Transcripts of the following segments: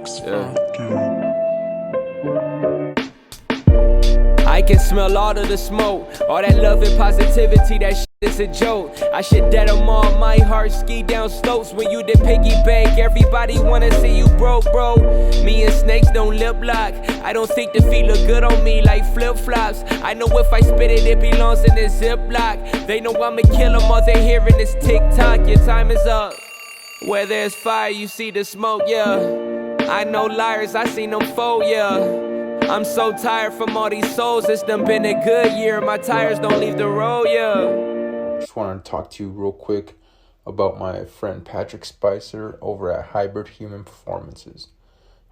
I can smell all of the smoke, all that love and positivity, that shit is a joke. I should dead them all, my heart ski down slopes. When you did piggy bank, everybody wanna see you broke, bro. Me and snakes don't lip lock. I don't think the feet look good on me like flip-flops. I know if I spit it, it belongs in this Ziploc. They know I'ma kill them, all they hearing is tick-tock. Your time is up. Where there's fire, you see the smoke, yeah. I know liars, I seen them fold, yeah. I'm so tired from all these souls, it's done been a good year. My tires don't leave the road, yeah. Just wanted to talk to you real quick about my friend Patrick Spicer over at Hybrid Human Performances.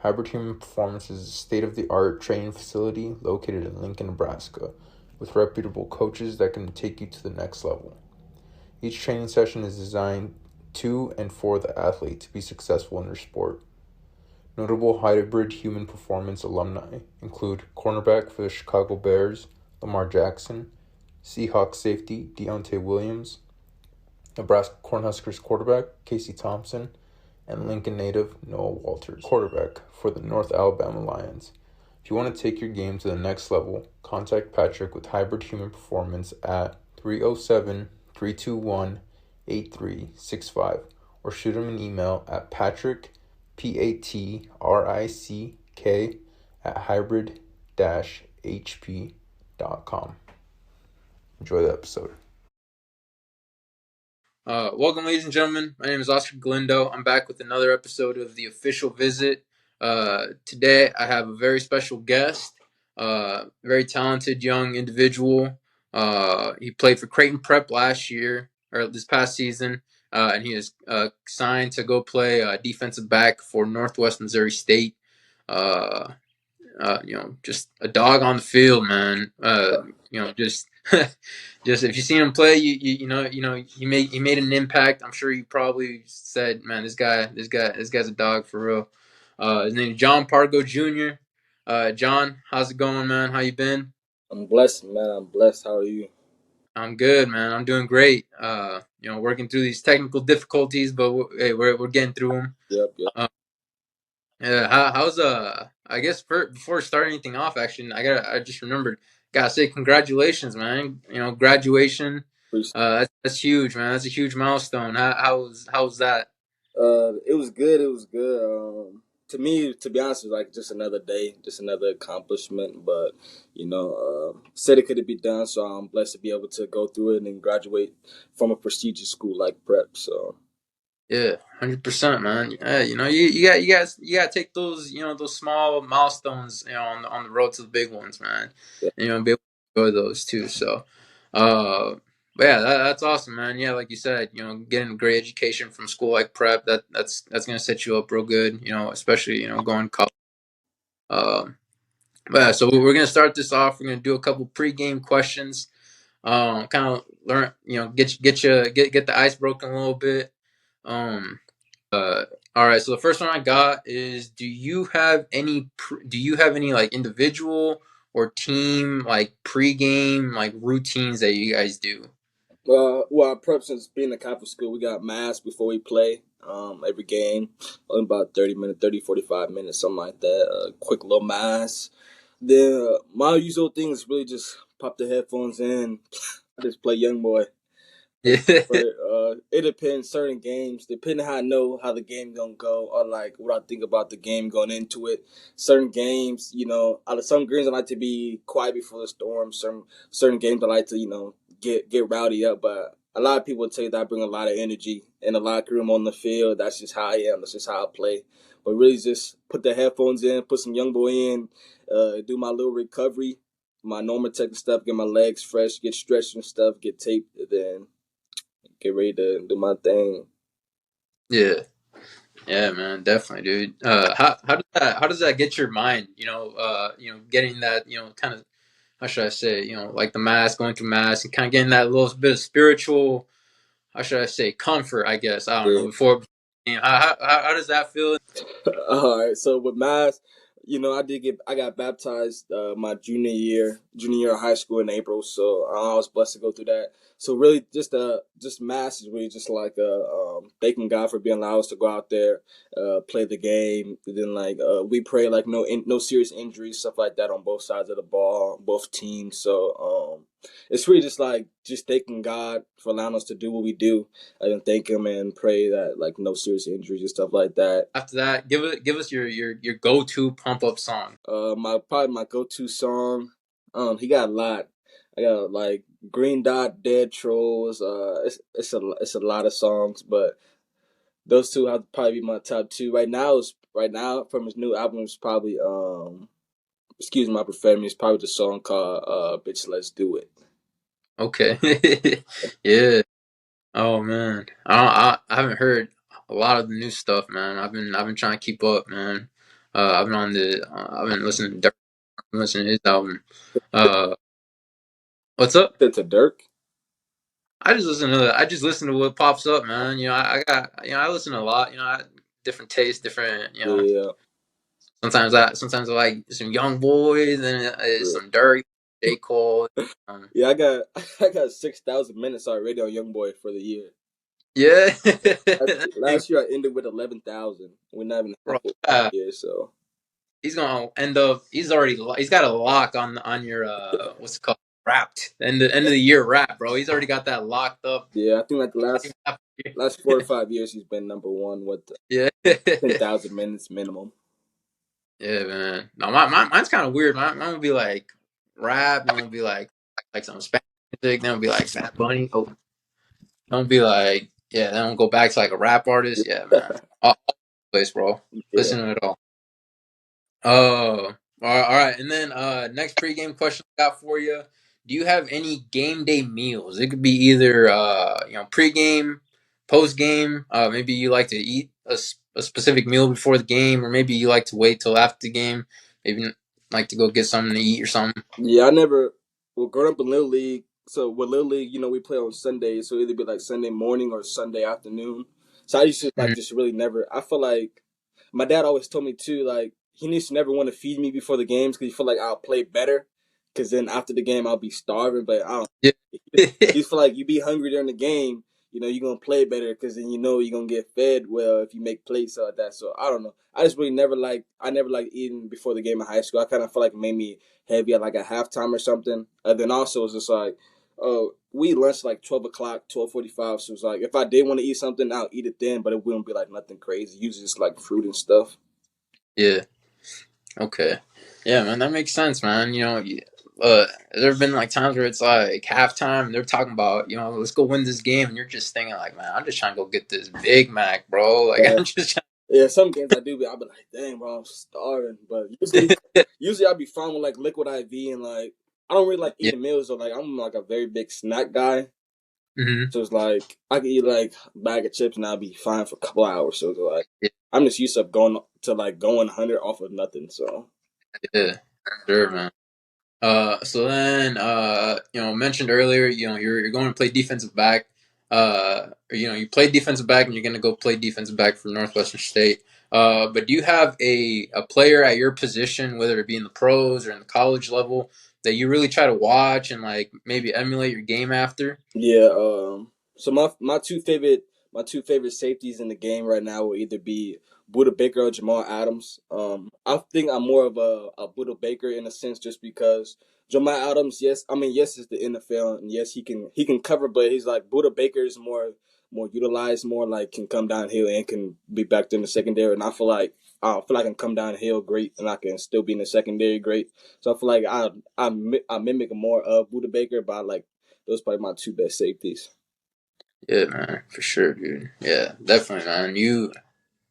Hybrid Human Performances is a state-of-the-art training facility located in Lincoln, Nebraska, with reputable coaches that can take you to the next level. Each training session is designed to and for the athlete to be successful in their sport. Notable Hybrid Human Performance alumni include cornerback for the Chicago Bears, Lamar Jackson, Seahawks safety, Deontay Williams, Nebraska Cornhuskers quarterback, Casey Thompson, and Lincoln native, Noah Walters, quarterback for the North Alabama Lions. If you want to take your game to the next level, contact Patrick with Hybrid Human Performance at 307-321-8365 or shoot him an email at patrick, PATRICK at hybrid-hp.com. Enjoy the episode. Welcome, ladies and gentlemen. My name is Oscar Galindo. I'm back with another episode of The Official Visit. Today, I have a very special guest, very talented young individual. He played for Creighton Prep last year, or this past season, and he is signed to go play defensive back for Northwest Missouri State. Just a dog on the field, man. Just just if you seen him play, he made an impact. I'm sure you probably said, man, this guy's a dog for real. His name is John Pargo Jr. John, how's it going, man? How you been? I'm blessed, man. I'm blessed. How are you? I'm good, man. I'm doing great. Working through these technical difficulties, but we're getting through them. Yep. How's I guess before starting anything off, actually, I just remembered. Gotta say congratulations, man. Graduation. That's huge, man. That's a huge milestone. How's that? It was good. To me, to be honest, it was like just another day, just another accomplishment. But said it could be done, so I'm blessed to be able to go through it and graduate from a prestigious school like Prep. So. Yeah, 100%, man. You got to take those those small milestones on the road to the big ones, man. Yeah. And be able to enjoy those too. So, but yeah, that's awesome, man. Yeah, like you said, getting a great education from school like Prep, that's gonna set you up real good. Especially going to college. But yeah, so we're gonna start this off. We're gonna do a couple pregame questions. Kind of learn, get the ice broken a little bit. All right. So the first one I got is: Do you have any like individual or team like pregame like routines that you guys do? Well, Prep, since being a Catholic school, we got mass before we play. Every game, only about 45 minutes, something like that. Quick little mass. Then my usual thing is really just pop the headphones in. I just play young boy. Yeah. But it depends. Certain games, depending how I know how the game gonna go, or like what I think about the game going into it. Certain games, out of some games I like to be quiet before the storm. Certain games I like to get rowdy up. But a lot of people tell you that I bring a lot of energy in the locker room, on the field. That's just how I am. That's just how I play. But really, just put the headphones in, put some young boy in, do my little recovery, my normal technical stuff, get my legs fresh, get stretched and stuff, get taped, and then get ready to do my thing. Yeah, man, definitely, dude. How does that get your mind? Getting that kind of, how should I say, like the mass, going through mass, and kind of getting that little bit of spiritual, how should I say, comfort? I guess I don't know. Before, how does that feel? All right, so with mass, I got baptized my junior year of high school in April, so I was blessed to go through that. So really, just mass is really just like thanking God for being allowed us to go out there, play the game. And then we pray like no serious injuries, stuff like that on both sides of the ball, both teams. So it's really just thanking God for allowing us to do what we do, and thank Him and pray that like no serious injuries and stuff like that. After that, give us your go-to pump up song. My go-to song. He got a lot. I got like Green Dot, Dead Trolls. It's a lot of songs, but those two have to probably be my top two right now from his new album is probably excuse my profanity. It's probably the song called "Bitch Let's Do It." Okay. Yeah. Oh man, I haven't heard a lot of the new stuff, man. I've been trying to keep up, man. I've been listening to his album. Uh, what's up? To Dirk. I just listen to what pops up, man. I got I listen to a lot. Different tastes, different. Yeah. Sometimes I like some Young Boys and Yeah. some Dirk, J Cole. Yeah, I got I got 6,000 minutes already on YoungBoy for the year. Yeah. Last year I ended with 11,000. We're not even Bro, halfway year, so he's gonna end up. He's got a lock on your what's it called, wrapped end of the year wrap, bro. He's already got that locked up. yeah. I think like the last 4 or 5 years he's been number one with Yeah. 10,000 minutes minimum. Yeah, man. No, mine's kind of weird. Mine would be like rap. Then would be like some Spanish music. Then would be like Fat Bunny. Oh, don't be like Then we'll go back to like a rap artist. Yeah, man. All place, bro. Yeah. Listen to it all. Oh, all right. And then next pregame question I got for you. Do you have any game day meals? It could be either pregame, postgame. Maybe you like to eat a specific meal before the game, or maybe you like to wait till after the game. Maybe like to go get something to eat or something. Yeah, growing up in Little League, so with Little League, we play on Sundays, so either be like Sunday morning or Sunday afternoon. So I used to Mhm. just really never, I feel like my dad always told me too, like, he needs to never want to feed me before the games because he feel like I'll play better. Because then after the game, I'll be starving. But I don't. Yeah. You feel like you be hungry during the game, you're gonna play better because then you're gonna get fed well if you make plays like that. So I don't know. I just really I never liked eating before the game in high school. I kind of feel like it made me heavy at like a halftime or something. And then also it's just like, we lunch like 12 o'clock, 12:45. So it's like if I did want to eat something, I'll eat it then, but it wouldn't be like nothing crazy. Usually just like fruit and stuff. Yeah. Okay. Yeah, man, that makes sense, man. There have been like times where it's like halftime and they're talking about, let's go win this game, and you're just thinking like, man, I'm just trying to go get this Big Mac, bro. Like Yeah. I'm just Yeah, some games I do, but I'll be like, dang, bro, I'm starving. But usually I'll be fine with like liquid IV and like I don't really like yeah. eating meals. So like I'm like a very big snack guy. Hmm. So it's like I can eat like a bag of chips and I'll be fine for a couple hours. So it's like Yeah. I'm just used to going 100 off of nothing. So Yeah. Sure, man. So then, mentioned earlier, you're going to play defensive back. You play defensive back, and you're going to go play defensive back for Northwestern State. But do you have a player at your position, whether it be in the pros or in the college level, that you really try to watch and like maybe emulate your game after? yeah, so my two favorite safeties in the game right now will either be Buda Baker or Jamal Adams. I think I'm more of a Buda Baker in a sense, just because Jamal Adams, yes, it's the NFL, and yes, he can cover, but he's like Buda Baker is more utilized, more like can come downhill and can be back there in the secondary, and I can come downhill great, and I can still be in the secondary great. So I feel like I mimic more of Buda Baker, but I like those are probably my two best safeties. Yeah, man, for sure, dude. Yeah, definitely, man.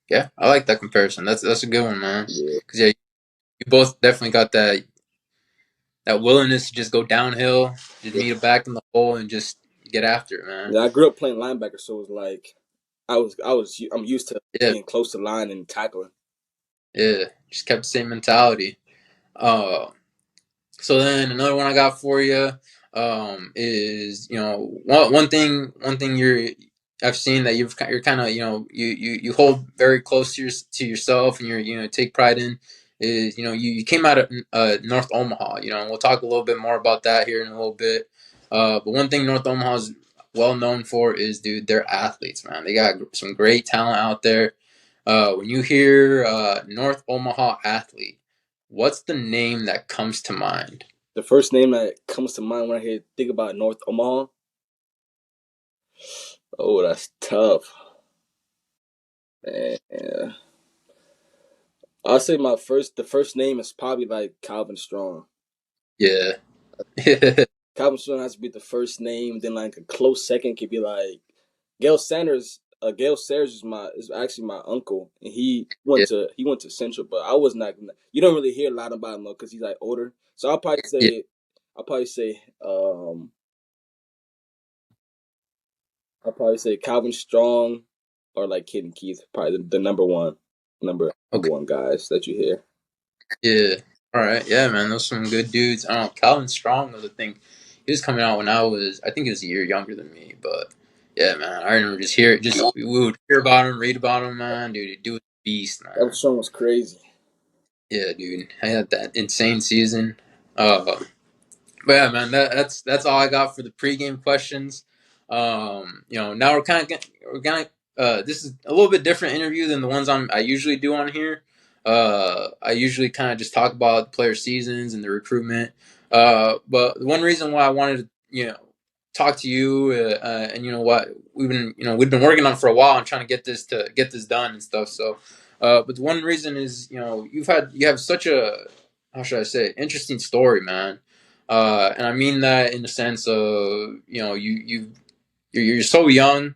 Yeah, I like that comparison. That's a good one, man. Yeah. Because you both definitely got that willingness to just go downhill, just meet it back in the hole, and just get after it, man. Yeah, I grew up playing linebacker, so it was like I'm used to Yeah, being close to line and tackling. yeah. Just kept the same mentality. Uh, so then another one I got for you, is one thing I've seen that you're kind of you hold very close to yourself, and you're take pride in is, you came out of North Omaha, and we'll talk a little bit more about that here in a little bit. But one thing North Omaha is well known for is, dude, they're athletes, man. They got some great talent out there. When you hear North Omaha athlete, what's the name that comes to mind? The first name that comes to mind when I think about North Omaha. Oh, that's tough. Man. I'll say the first name is probably like Calvin Strong. Yeah. Calvin Strong has to be the first name. Then like a close second could be like Gail Sanders. Gail Sanders is actually my uncle, and he went to Central, but I was not. You don't really hear a lot about him though, because he's like older. So I'll probably say Calvin Strong or like Cayden Keith, probably the number one guys that you hear. Yeah. All right. Yeah, man. Those are some good dudes. I don't know. Calvin Strong was, I think, he was coming out when I think he was a year younger than me. But yeah, man. I remember we would hear about him, read about him, man. Dude, the dude was a beast, man. Calvin Strong was crazy. Yeah, dude. I had that insane season. But yeah, man, that's all I got for the pregame questions. Now this is a little bit different interview than the ones I usually do on here. I usually kind of just talk about the player seasons and the recruitment. But the one reason why I wanted to, talk to you, and what we've been working on for a while and trying to get this done and stuff. So, but the one reason is, you have such a, how should I say, interesting story, man. And I mean that in the sense of, you're so young,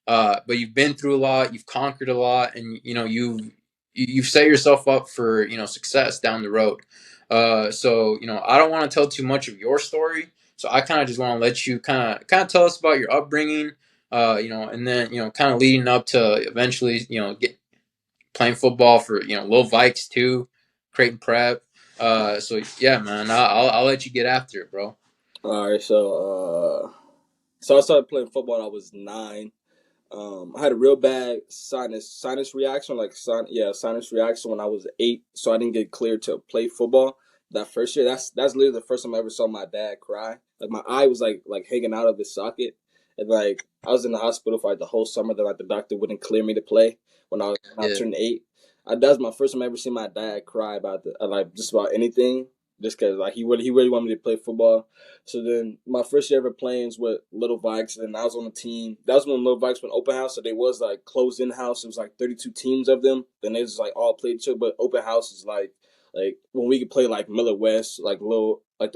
but you've been through a lot, you've conquered a lot, and you've set yourself up for success down the road. So I don't want to tell too much of your story, so I kind of just want to let you kind of tell us about your upbringing, and then kind of leading up to eventually get playing football for Lil Vikes too, Creighton Prep. So yeah, man, I'll let you get after it, bro. All right, so I started playing football when I was 9. I had a real bad sinus reaction, sinus reaction when I was 8. So I didn't get cleared to play football that first year. That's literally the first time I ever saw my dad cry. Like my eye was like hanging out of his socket, and like I was in the hospital for like the whole summer. That like the doctor wouldn't clear me to play when I turned 8. That's my first time I ever seen my dad cry about like just about anything. Just because like he really wanted me to play football. So then my first year ever playing was with Lil Vikes, and I was on the team. That was when Lil Vikes went open house, so they was like closed in house. It was like 32 teams of them. Then they just like all played each other. But open house is like when we could play like Miller West, like the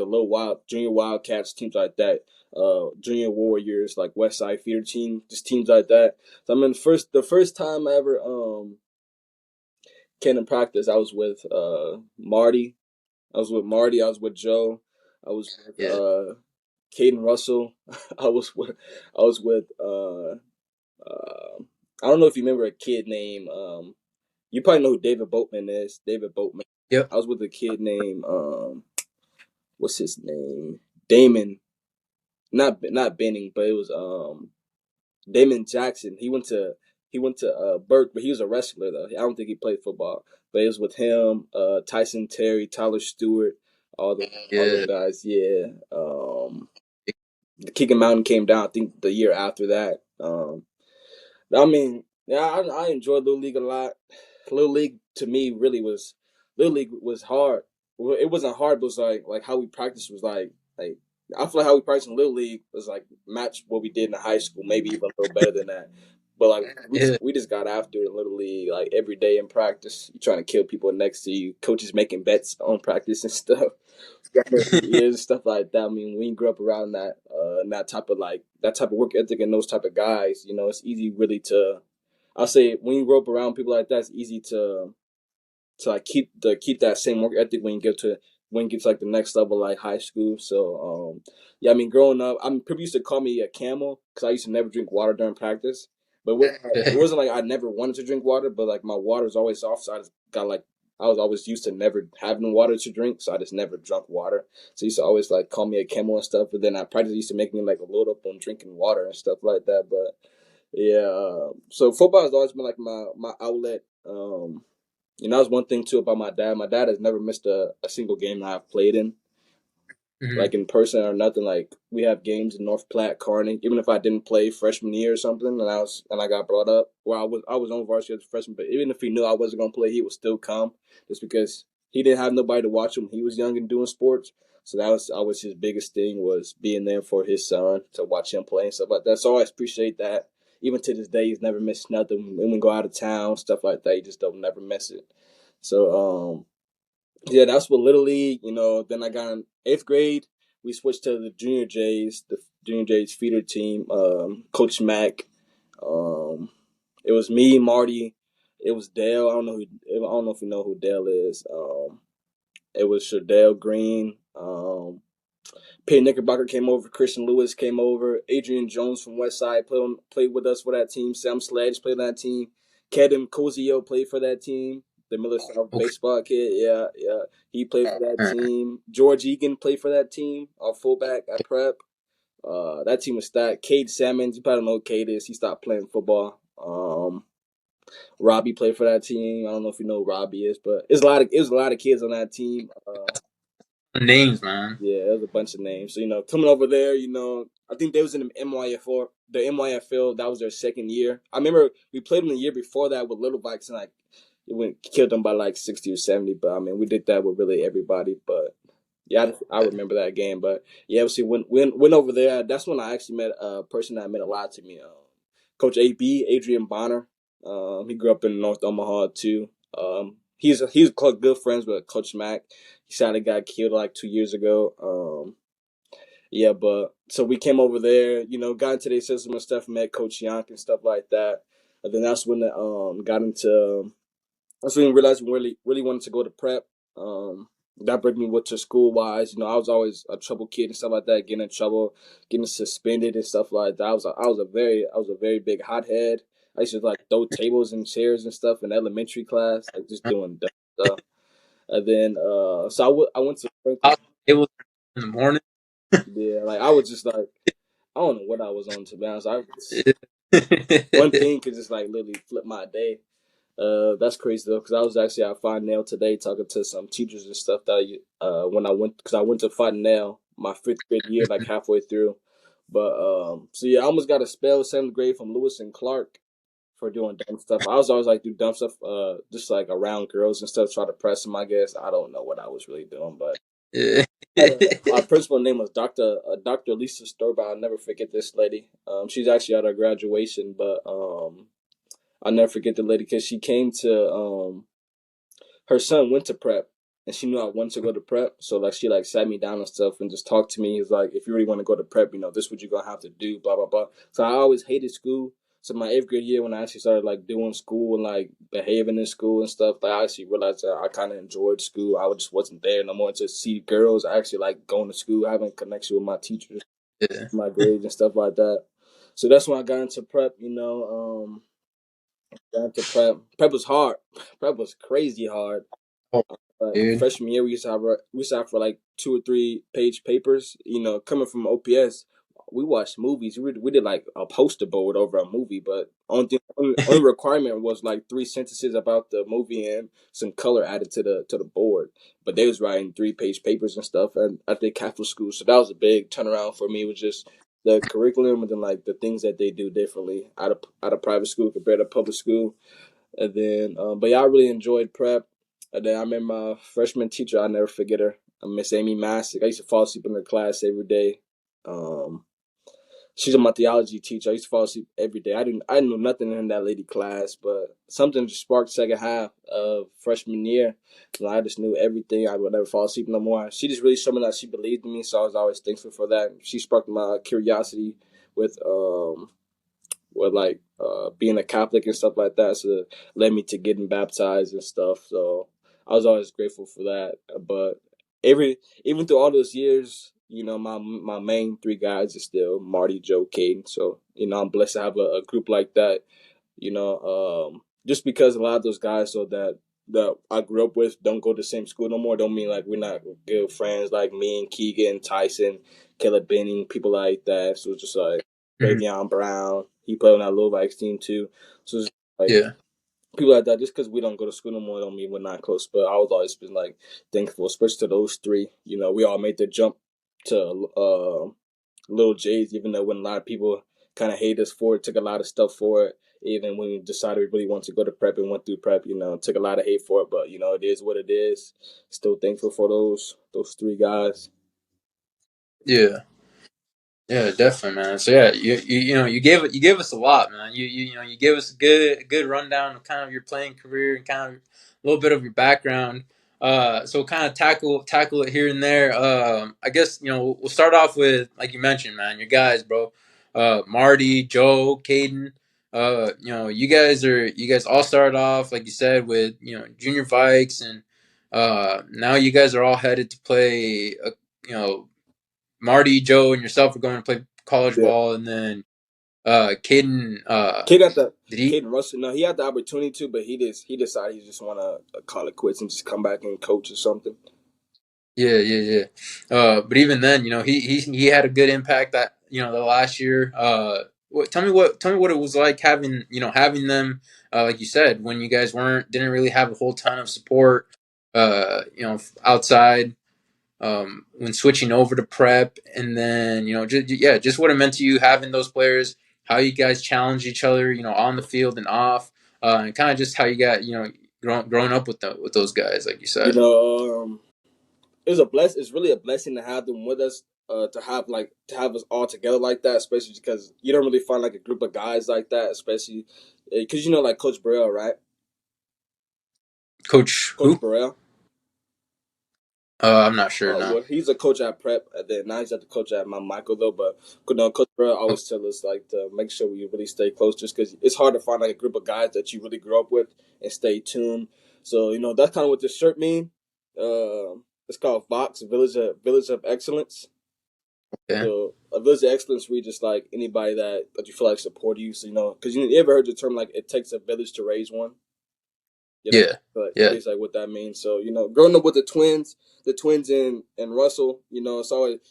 Lil Wild Junior Wildcats, teams like that. Junior Warriors, like West Side Feeder team, just teams like that. So I mean, the first time I ever came in practice, I was with Marty. I was with Joe. I was with Cayden Russell. I was with I don't know if you remember a kid named you probably know who David Boatman is. David Boatman. Yep. I was with a kid named what's his name? Damon. Not Benning, but it was Damon Jackson. He went to Burke, but he was a wrestler though. I don't think he played football. But it was with him, Tyson Terry, Tyler Stewart, all those guys. Yeah. The Kicking Mountain came down, I think, the year after that. I mean, yeah, I enjoyed Little League a lot. Little League to me really was hard. Well, it wasn't hard, but it was like how we practiced was like I feel like how we practiced in Little League was like match what we did in high school, maybe even a little better than that. But like we just got after it in Little League, like every day in practice. You trying to kill people next to you, coaches making bets on practice and stuff. Yeah, stuff like that. I mean, when you grew up around that type of work ethic and those type of guys, it's easy really to. I'll say when you grow up around people like that, it's easy to like keep that same work ethic when you get to like the next level, like high school. So yeah, I mean, growing up, people used to call me a camel because I used to never drink water during practice. But it wasn't like I never wanted to drink water, but like my water's always off, so I was always used to never having water to drink, so I just never drunk water. So he used to always like call me a camel and stuff. But then I practice used to make me like load up on drinking water and stuff like that. But yeah, so football has always been like my outlet. You know, that was one thing too about my dad. My dad has never missed a single game that I've played in, like in person or nothing. Like we have games in North Platte, Kearney. Even if I didn't play freshman year or something, and I got brought up, well, I was on varsity as a freshman, but even if he knew I wasn't gonna play, he would still come just because he didn't have nobody to watch him. He was young and doing sports, so that was always his biggest thing, was being there for his son to watch him play and stuff like that. So I always appreciate that. Even to this day, he's never missed nothing. When we go out of town, stuff like that, he just don't never miss it. So yeah, that's what Little League. You know, then I got in 8th grade. We switched to the Junior Jays, feeder team. Coach Mack. It was me, Marty. It was Dale. I don't know if you know who Dale is. It was Shadell Green. Peyton Knickerbocker came over. Christian Lewis came over. Adrian Jones from Westside played with us for that team. Sam Sledge played on that team. Cayden Cozio played for that team. The Miller South baseball kid. Yeah. He played for that team. George Egan played for that team. Our fullback at Prep. That team was stacked. Cade Salmons, you probably know who Cade is. He stopped playing football. Robbie played for that team. I don't know if you know who Robbie is, but it was a lot of kids on that team. Names, man. Yeah, there was a bunch of names. So, you know, coming over there, you know, I think they was in the MYFL. The MYFL, that was their second year. I remember we played them the year before that with Lil Vikes, and like killed them by like 60 or 70. But I mean, we did that with really everybody. But yeah, I remember that game. But yeah, obviously went over there. That's when I actually met a person that meant a lot to me. Coach AB, Adrian Bonner. He grew up in North Omaha too. He's good friends with Coach Mack. He sadly got killed like 2 years ago. Yeah, but so we came over there, you know, got into their system and stuff, met Coach Yank and stuff like that. And then that's when that's when we realized we really wanted to go to prep. That brought me what to school wise. You know, I was always a trouble kid and stuff like that, getting in trouble, getting suspended and stuff like that. I was a very big hothead. I used to like throw tables and chairs and stuff in elementary class, like just doing dumb stuff. And then I went to Franklin. It was in the morning. Yeah, like I was just like, I don't know what I was on, to be honest. One thing could just like literally flip my day. That's crazy though, because I was actually at Fine Nail today talking to some teachers and stuff that because I went to Fine Nail my 5th grade year, like halfway through. But so yeah, I almost got a spell 7th grade from Lewis and Clark for doing dumb stuff. I was always like do dumb stuff, just like around girls and stuff, try to press them. I guess I don't know what I was really doing, but my principal name was Dr. Lisa Storba. I'll never forget this lady. She's actually at our graduation, but I'll never forget the lady because she came to her son went to prep and she knew I wanted to go to prep. So like she like sat me down and stuff and just talked to me. He was like, if you really want to go to prep, you know, this is what you're gonna have to do, blah blah blah. So I always hated school. So my 8th grade year when I actually started like doing school and like behaving in school and stuff, like I actually realized that I kinda enjoyed school. I just wasn't there no more to see girls. I actually like going to school, having a connection with my teachers, my grades and stuff like that. So that's when I got into prep, you know. Got into prep. Prep was hard. Prep was crazy hard. Dude. Freshman year, we used to have for like 2 or 3 page papers. You know, coming from OPS, we watched movies. We did like a poster board over a movie, but only requirement was like 3 sentences about the movie and some color added to the board. But they was writing 3 page papers and stuff, and at the Catholic school, so that was a big turnaround for me. It was just the curriculum and then like the things that they do differently out of private school compared to public school. And then, but yeah, I really enjoyed prep. And then I remember my freshman teacher, I'll never forget her, Miss Amy Massick. I used to fall asleep in her class every day. She's my theology teacher. I used to fall asleep every day. I didn't know nothing in that lady class, but something just sparked second half of freshman year. And I just knew everything. I would never fall asleep no more. She just really showed me that she believed in me, so I was always thankful for that. She sparked my curiosity with being a Catholic and stuff like that. So it led me to getting baptized and stuff. So I was always grateful for that. But even through all those years, you know, my main 3 guys are still Marty, Joe, Cayden. So, you know, I'm blessed to have a group like that. You know, just because a lot of those guys that I grew up with don't go to the same school no more, don't mean like we're not good friends, like me and Keegan, Tyson, Caleb Benning, people like that. So it's just like Ravion Brown, he played on that Lil Vikes team too. So it's like people like that, just because we don't go to school no more don't mean we're not close. But I was always been like thankful, especially to those three. You know, we all made the jump to Little J's, even though when a lot of people kind of hate us for it, took a lot of stuff for it. Even when we decided we really wanted to go to prep and went through prep, you know, took a lot of hate for it. But you know, it is what it is. Still thankful for those three guys. Yeah. Yeah, definitely, man. So yeah, you know you gave us a lot, man. You know you gave us a good rundown of kind of your playing career and kind of a little bit of your background. So kind of tackle it here and there. I guess you know we'll start off with like you mentioned, man. Your guys, bro. Marty, Joe, Cayden. You know you guys all started off like you said with you know Junior Vikes and now you guys are all headed to play. You know Marty, Joe, and yourself are going to play college Yeah, ball, and then Cayden. Kid at the Did he? Caden Russell. No, he had the opportunity to, but he decided he just want to call it quits and just come back and coach or something. Yeah. But even then, you know, he had a good impact that you know the last year. Tell me what it was like having them like you said when you guys didn't really have a whole ton of support. You know, outside. When switching over to prep, and then you know, just what it meant to you having those players, how you guys challenge each other, you know, on the field and off, and kind of just how you got you know growing up with with those guys, like you You said. know, it's really a blessing to have them with us. To have us all together like that, especially because you don't really find like a group of guys like that, especially because you know like Coach Burrell, right? Coach Coach who? Burrell. I'm not sure now. Well, he's a coach at Prep, and then now he's at the coach at Mount Michael though. But you know, Coach Burrell Oh, always tell us like to make sure we really stay close, just because it's hard to find like a group of guys that you really grew up with and stay tuned. So you know that's kind of what this shirt mean. It's called Vox Village of Excellence. yeah, So a village of excellence, we just like anybody that you feel like support you. So you know, because you ever heard the term like it takes a village to raise one. You know, yeah, but yeah, basically what that means. So you know, growing up with the twins and Russell, you know,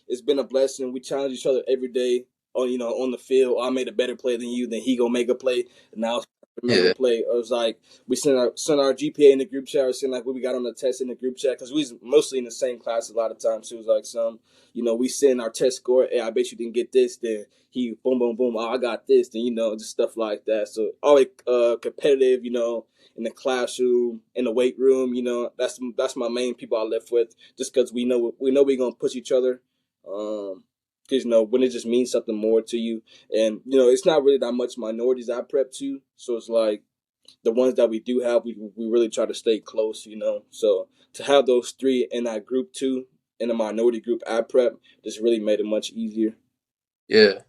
it's been a blessing. We challenge each other every day on on the field. I made a better play than you, then he gonna make a play. And now make a yeah, play. It was like we send our GPA in the group chat, or send like what we got on the test in the group chat because we was mostly in the same class a lot of times. So it was like we send our test score. Hey, I bet you didn't get this. Then he boom boom boom. Oh, I got this. Then just stuff like that. So always competitive. In the classroom, in the weight room. That's my main people I live with, just because we're gonna push each other. Because when it just means something more to you, and it's not really that much minorities I prep to, so it's like the ones that we do have, we really try to stay close. So to have those three in that group too, in the minority group I prep, just really made it much easier. yeah.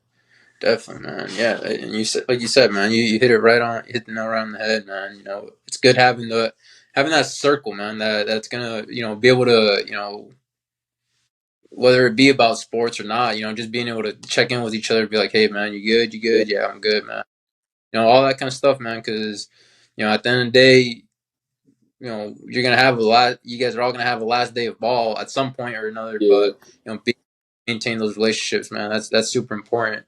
Definitely, man. Yeah, and you said, like you said, man, you hit it right on, hit the nail right on the head, man. You know, it's good having that circle, man. That's gonna you know be able to whether it be about sports or not, just being able to check in with each other, be like, hey, man, you good? You Yeah, good? Yeah, I'm good, man. All that kind of stuff, man. Because at the end of the day, you're gonna have a lot. You guys are all gonna have a last day of ball at some point or another. yeah. But maintain those relationships, man. That's super important.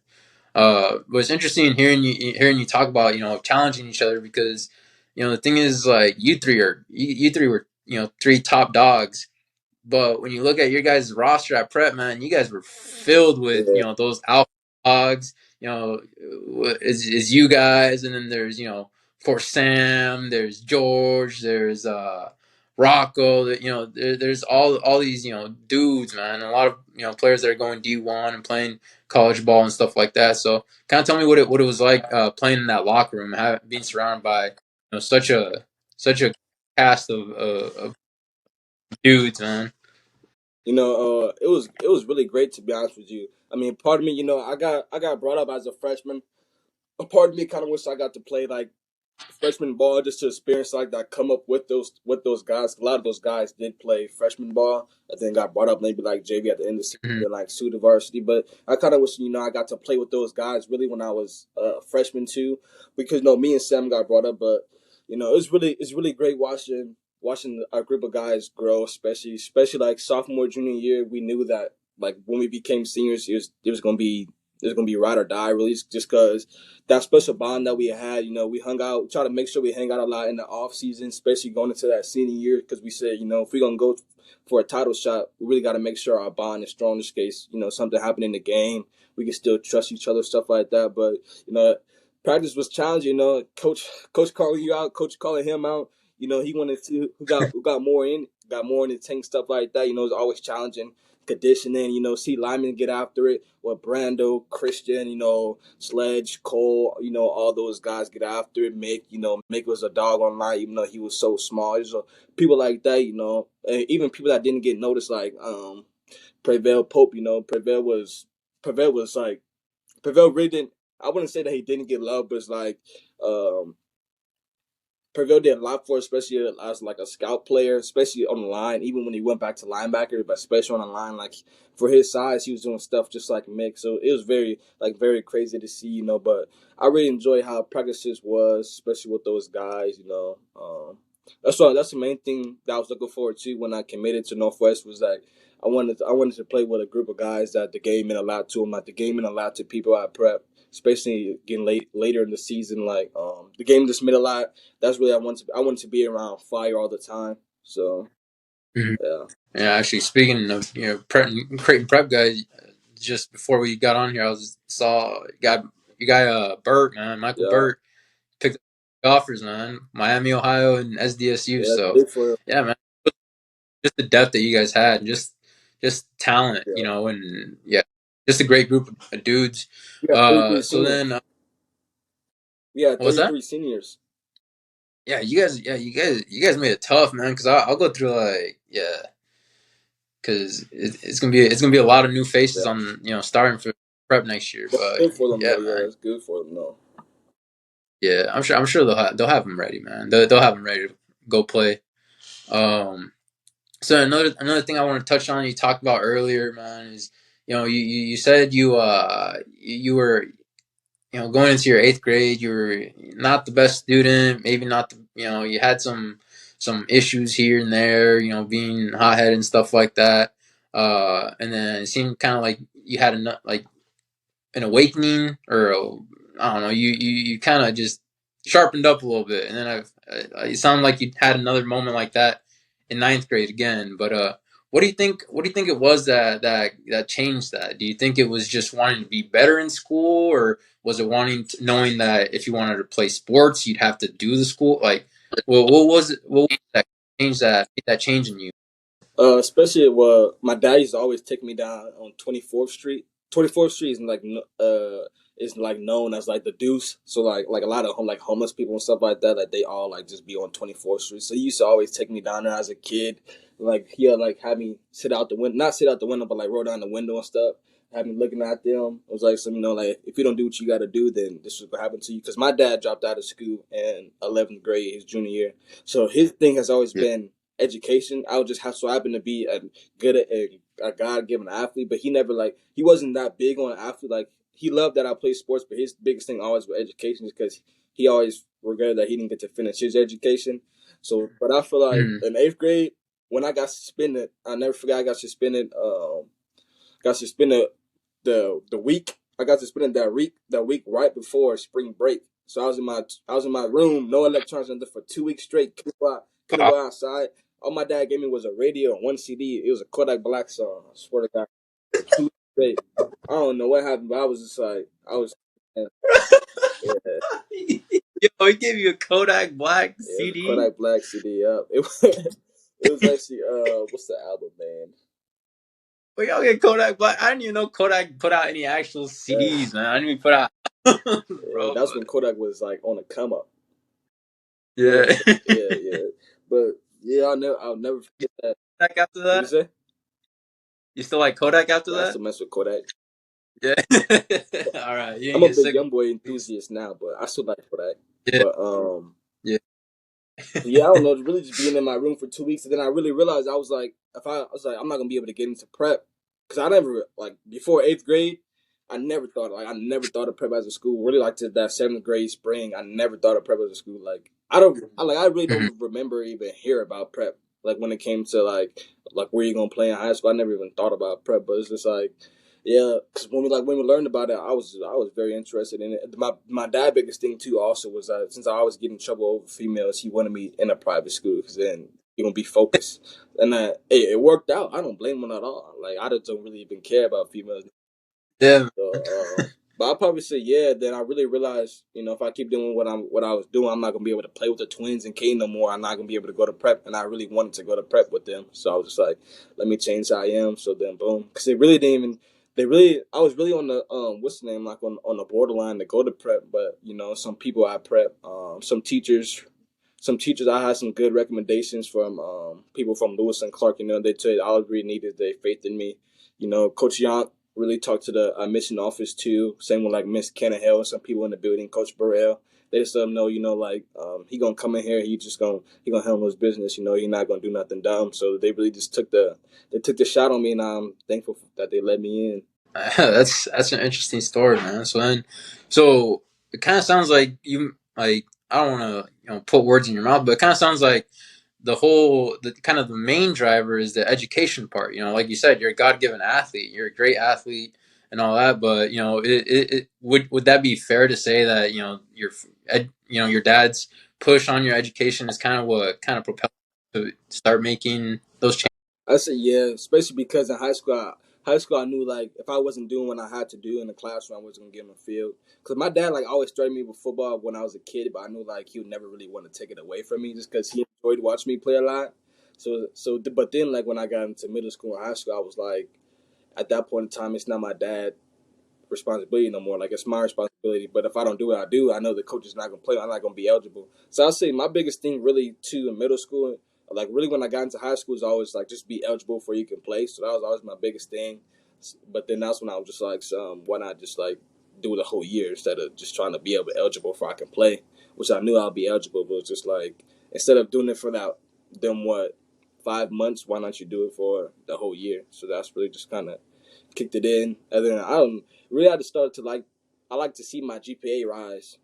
But it's interesting hearing you talk about challenging each other because the thing is like you three were three top dogs, but when you look at your guys' roster at Prep, man, you guys were filled with Yeah. those alpha dogs. Is you guys, and then there's of course Sam, there's George, there's Rocco. There's all these dudes, man. A lot of players that are going D1 and playing college ball and stuff like that. So kind of tell me what it was like playing in that locker room, being surrounded by such a cast of dudes, man. It was really great, to be honest with you. I mean, part of me, I got brought up as a freshman. A part of me kind of wish I got to play like freshman ball, just to experience like that, come up with those guys. A lot of those guys did play freshman ball, and then got brought up maybe like JV at the end of the season, Mhm. then like Suda varsity. But I kind of wish I got to play with those guys really when I was a freshman too, because me and Sam got brought up. But it's really great watching our group of guys grow, especially like sophomore junior year. We knew that like when we became seniors, it was going to be it's gonna be ride or die really, just because that special bond that we had. We hung out, try to make sure we hang out a lot in the off season, especially going into that senior year, because we said, if we're gonna go for a title shot, we really got to make sure our bond is strong. In this case, something happened in the game, we can still trust each other, stuff like that. But practice was challenging. Coach calling you out, coach calling him out. He wanted to who got more in the tank, stuff like that. It's always challenging. Conditioning, see linemen get after it. With Brando, Christian, Sledge, Cole, all those guys get after it. Mick was a dog online, even though he was so small. There's people like that, and even people that didn't get noticed, like Prevail Pope. Prevail really didn't. I wouldn't say that he didn't get love, but it's like Prevail did a lot for, especially as like a scout player, especially on the line, even when he went back to linebacker, but especially on the line, like for his size, he was doing stuff just like Mick. So it was very crazy to see, but I really enjoy how practices was, especially with those guys, That's the main thing that I was looking forward to when I committed to Northwest, was that I wanted to play with a group of guys that the game meant a lot to them, like the game meant a lot to people at Prep, especially getting later in the season. Like the game just meant a lot. That's really I wanted to be around fire all the time. So yeah. Yeah, actually, speaking of Creighton Prep guys, just before we got on here, I saw you got Burt, man, Michael Burt picked up offers, man, Miami, Ohio, and SDSU. Yeah, So good for him. yeah, man, just the depth that you guys had, just talent, Yeah. and just a great group of dudes. So seniors. then, Yeah, what was that? 33 seniors. Yeah, you guys made it tough, man. Because I'll go through because it's gonna be a lot of new faces on starting for Prep next year. But good for them, yeah, though. man. Yeah, it's good for them, though. Yeah, I'm sure they'll have them ready, man. They'll have them ready to go play. So another thing I want to touch on, you talked about earlier, man, is you said you were going into your 8th grade, you were not the best student, maybe not you had some issues here and there, being hothead and stuff like that. And then it seemed kind of like you had an awakening, or I don't know, you kind of just sharpened up a little bit, and then it sounded like you had another moment like that in 9th grade again. But what do you think it was that changed that? Do you think it was just wanting to be better in school, or was it knowing that if you wanted to play sports, you'd have to do the school? Like, what was it? What was that change in you? Especially my dad used to always take me down on 24th Street. 24th Street is like known as like the Deuce. So like a lot of homeless people and stuff like that, like they all like just be on 24th Street. So he used to always take me down there as a kid. Like he'll like have me sit out the window, not sit out the window, but like roll down the window and stuff. Have me looking at them. It was like some, like if you don't do what you got to do, then this is what happen to you. Because my dad dropped out of school in 11th grade, his junior year. So his thing has always been education. I would just have so happen to be a God-given athlete, but he wasn't that big on an athlete. Like he loved that I played sports, but his biggest thing always was education, because he always regretted that he didn't get to finish his education. So, but I feel like in 8th grade, when I got suspended, I never forget I got suspended. The week I got suspended that week right before spring break. So I was in my room, no electronics, nothing, for 2 weeks straight. Couldn't go outside. All my dad gave me was a radio and one CD. It was a Kodak Black song. I swear to God. 2 weeks straight. I don't know what happened, but I was just like, yeah. Yo, he gave you a Kodak Black CD. Kodak Black CD. Yeah. It was actually what's the album, man? Well, y'all get Kodak Black. I didn't even know Kodak put out any actual CDs, man. I didn't even put out. Bro, that's when Kodak was like on a come up. Yeah. Yeah. But yeah, I'll never forget that. Kodak after that? What you say? You still like Kodak after that? I still mess with Kodak. Yeah. All right. I'm a big YoungBoy enthusiast now, but I still like Kodak. Yeah. But yeah. Yeah, I don't know. Really just being in my room for 2 weeks, and then I really realized I was like, I'm not gonna be able to get into prep, because I never, like, before 8th grade, I never thought of prep as a school. Really, like, to that 7th grade spring, I never thought of prep as a school. Like, I really don't remember even hear about prep. Like when it came to like where you gonna play in high school, I never even thought about prep. But it's just like Yeah, because when we learned about it, I was very interested in it. My dad biggest thing too also was that since I always get in trouble over females, he wanted me in a private school because then you're gonna be focused, and it worked out. I don't blame him at all. Like I just don't really even care about females. Yeah. But I'll probably say yeah. Then I really realized, if I keep doing what I was doing, I'm not gonna be able to play with the twins and Cayden no more. I'm not gonna be able to go to prep, and I really wanted to go to prep with them. So I was just like, let me change how I am. So then, boom, because they really didn't even. I was really on the what's the name, like on the borderline to go to prep, but some people I prep, some teachers I had some good recommendations from people from Lewis and Clark. They said all I really needed their faith in me. Coach Yonk really talked to the mission office too. Same with like Miss Kennahill, some people in the building, Coach Burrell. They just let him know, like he gonna come in here, he gonna handle his business. He not gonna do nothing dumb. So they really just took the shot on me, and I'm thankful that they let me in. That's an interesting story, man. So it kind of sounds like you like I don't want to put words in your mouth, but it kind of sounds like the kind of the main driver is the education part. Like you said, you're a God given athlete, you're a great athlete and all that. But would that be fair to say that your dad's push on your education is kind of what kind of propelled you to start making those changes? I say yeah, especially because in high school I knew like if I wasn't doing what I had to do in the classroom, I wasn't gonna get in the field. Cause my dad like always started me with football when I was a kid, but I knew like he would never really want to take it away from me just because he enjoyed watching me play a lot. But then like when I got into middle school and high school, I was like, at that point in time, it's not my dad responsibility no more. Like it's my responsibility. But if I don't do what I do, I know the coach is not gonna play. I'm not gonna be eligible. So I'll say my biggest thing really too in middle school, like really when I got into high school, is always like just be eligible before you can play. So that was always my biggest thing. But then that's when I was just like, why not just like do the whole year instead of just trying to be able to eligible before I can play, which I knew I'll be eligible, but it's just like instead of doing it for that them 5 months, why not you do it for the whole year? So that's really just kind of kicked it in. And then I don't really had to start to like. I like to see my GPA rise.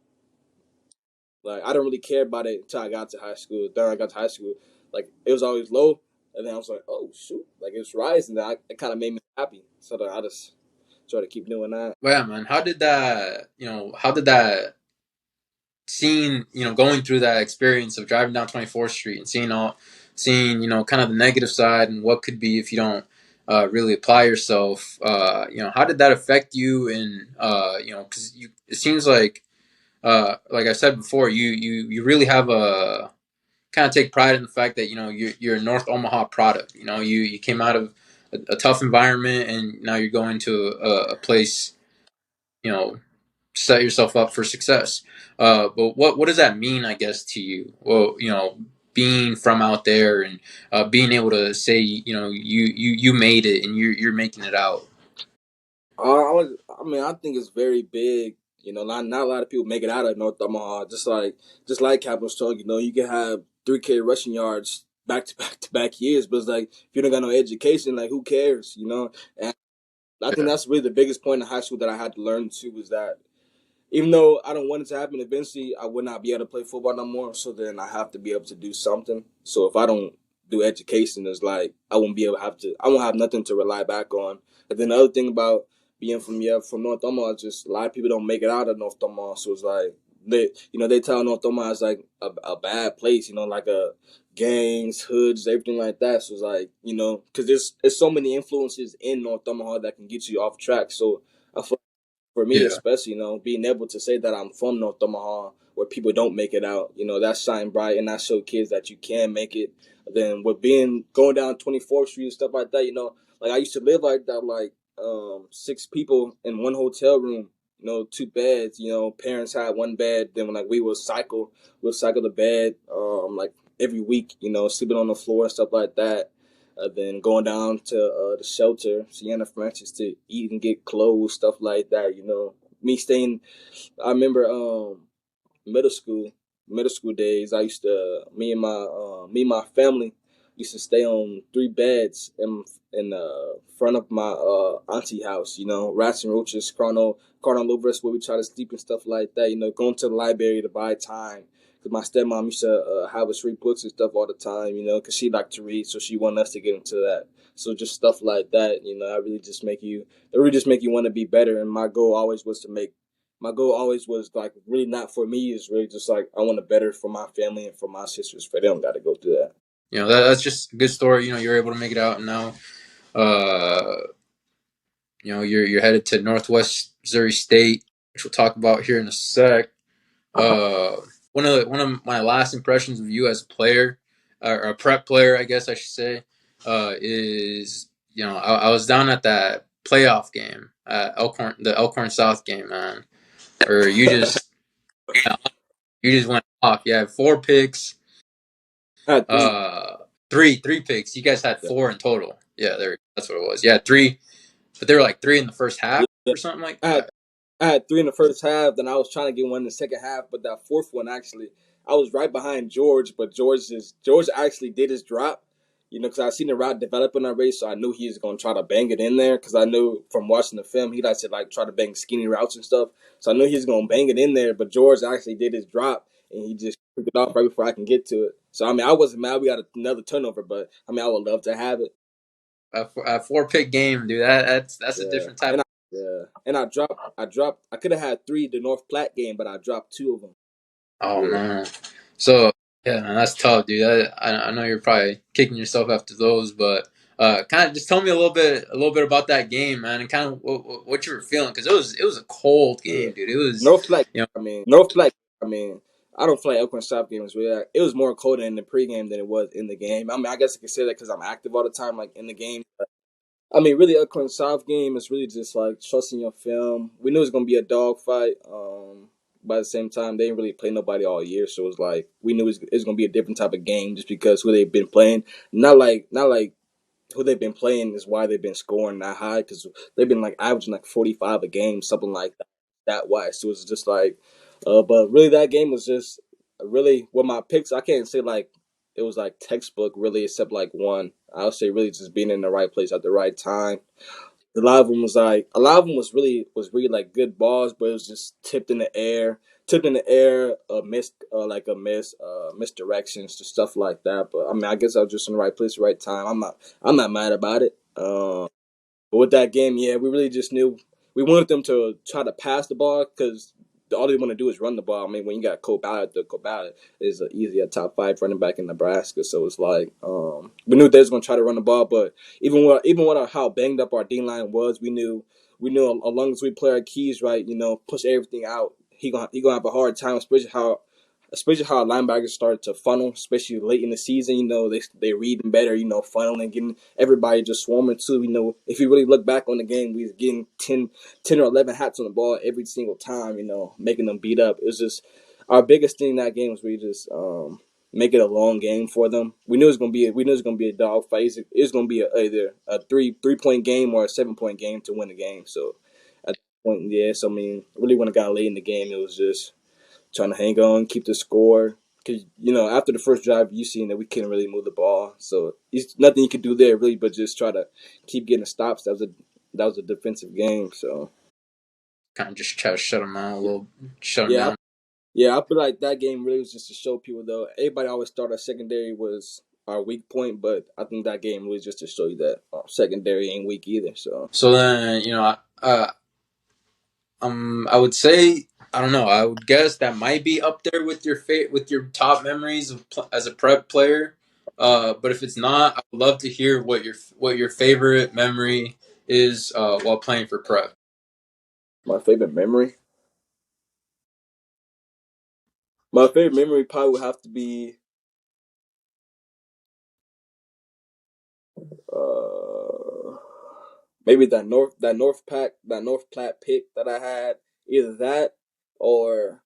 Like I don't really care about it until I got to high school. Then I got to high school, like it was always low, and then I was like, oh shoot, like it's rising. It kind of made me happy. So then I just try to keep doing that. Well, yeah, man. How did that seeing, going through that experience of driving down 24th Street and seeing, kind of the negative side and what could be if you don't really apply yourself, how did that affect you? And, because it seems like I said before, you really have a kind of take pride in the fact that, you're a North Omaha product. You came out of a tough environment and now you're going to a place, you know, set yourself up for success. But what does that mean, I guess, to you? Well, being from out there and being able to say, you made it and you're making it out. I think it's very big. Not a lot of people make it out of North Omaha. Just like Cap was talking, you can have 3K rushing yards back to back to back years, but it's like if you don't got no education, like who cares? And I think Yeah. that's really the biggest point in high school that I had to learn too was that even though I don't want it to happen eventually, I would not be able to play football no more. So then I have to be able to do something. So if I don't do education, it's like I won't be able to I won't have nothing to rely back on. And then the other thing about being from North Omaha is just a lot of people don't make it out of North Omaha. So it's like they tell North Omaha is like a bad place, like a gangs, hoods, everything like that. So it's like, because there's so many influences in North Omaha that can get you off track. So I feel for me Yeah. especially, being able to say that I'm from North Omaha where people don't make it out, that shine bright and that show kids that you can make it. Then with going down 24th Street and stuff like that, like I used to live like that, like 6 people in one hotel room, 2 beds, parents had 1 bed. Then when like we'll cycle the bed like every week, sleeping on the floor and stuff like that. Then going down to the shelter, Sienna Francis, to eat and get clothes, stuff like that. Me staying. I remember middle school, middle school days. I used to me and my family used to stay on 3 beds in front of my auntie house. Rats and roaches crawling over us where we try to sleep and stuff like that. Going to the library to buy time. Cause my stepmom used to have us read books and stuff all the time, because she liked to read, so she wanted us to get into that. So just stuff like that, that really just make you want to be better. And my goal always was like really not for me. Is really just like I want to better for my family and for my sisters. For them, got to go through that. That's just a good story. You're able to make it out, and now, uh, you're headed to Northwest Missouri State, which we'll talk about here in a sec. One of my last impressions of you as a player, or a prep player, I guess I should say, is I was down at that playoff game, the Elkhorn South game, man, where you just went off. You had 4 picks, I had three. three picks. You guys had 4 in total. Yeah, that's what it was. Yeah, 3, but they were like 3 in the first half Yeah, or something like I had that. I had three in the first half. Then I was trying to get one in the second half, but that fourth one actually, I was right behind George. But George actually did his drop, because I seen the route develop in that race, so I knew he was gonna try to bang it in there. Because I knew from watching the film, he likes to like try to bang skinny routes and stuff. So I knew he was gonna bang it in there. But George actually did his drop, and he just took it off right before I can get to it. So I mean, I wasn't mad. We got another turnover, but I mean, I would love to have it. A 4-pick game, dude. That's a Yeah, different type. and I could have had three the North Platte game, but I dropped two of them. Oh Yeah. man. So yeah, man, that's tough, dude. I know you're probably kicking yourself after those, but kind of just tell me a little bit about that game, man, and kind of what you were feeling, because it was a cold Yeah. game, dude. It was, North Platte. you know, North Platte. I mean, I don't feel like Elkhorn South game was really. It was more colder in the pregame than it was in the game. I mean, I guess I could say that because I'm active all the time, like in the game. But, I mean, really, Elkhorn South game is really just like trusting your film. We knew it was gonna be a dogfight. But at the same time, they didn't really play nobody all year, so it was like we knew it was gonna be a different type of game just because who they've been playing. Not like who they've been playing is why they've been scoring that high because they've been like averaging like 45 a game, something like that wise. So it was just like, but really that game was just really with my picks. I can't say like it was like textbook really, except like one. I'll say really just being in the right place at the right time. A lot of them was really like good balls, but it was just tipped in the air, misdirections, just stuff like that. But I mean, I guess I was just in the right place, right time. I'm not mad about it. But with that game, yeah, we really just knew we wanted them to try to pass the ball because all they want to do is run the ball. I mean, when you got Cole Ballard is an easy a top 5 running back in Nebraska. So it's like we knew they was going to try to run the ball, but even with how banged up our D line was, we knew as long as we play our keys right, push everything out, he gonna have a hard time, especially how linebackers started to funnel, especially late in the season. They reading better, funneling, getting everybody just swarming too. If you really look back on the game, we was getting 10 or 11 hats on the ball every single time, making them beat up. It was just our biggest thing in that game was we just make it a long game for them. We knew it was gonna be a dog fight. It was gonna be either a 3-point game or a 7-point game to win the game. So at that point, yeah. So I mean, really when it got late in the game, it was just trying to hang on, keep the score. Because, after the first drive, you seen that we couldn't really move the ball. So it's nothing you could do there, really, but just try to keep getting stops. That was a defensive game. So, kind of just try to shut them out a little, shut them yeah, down. yeah, I feel like that game really was just to show people, though. Everybody always thought our secondary was our weak point, but I think that game was just to show you that our secondary ain't weak either. So then, I would say, I don't know. I would guess that might be up there with your top memories as a prep player. But if it's not, I would love to hear what your favorite memory is while playing for prep. My favorite memory? My favorite memory probably would have to be uh, maybe that North Platte pick that I had. Either that or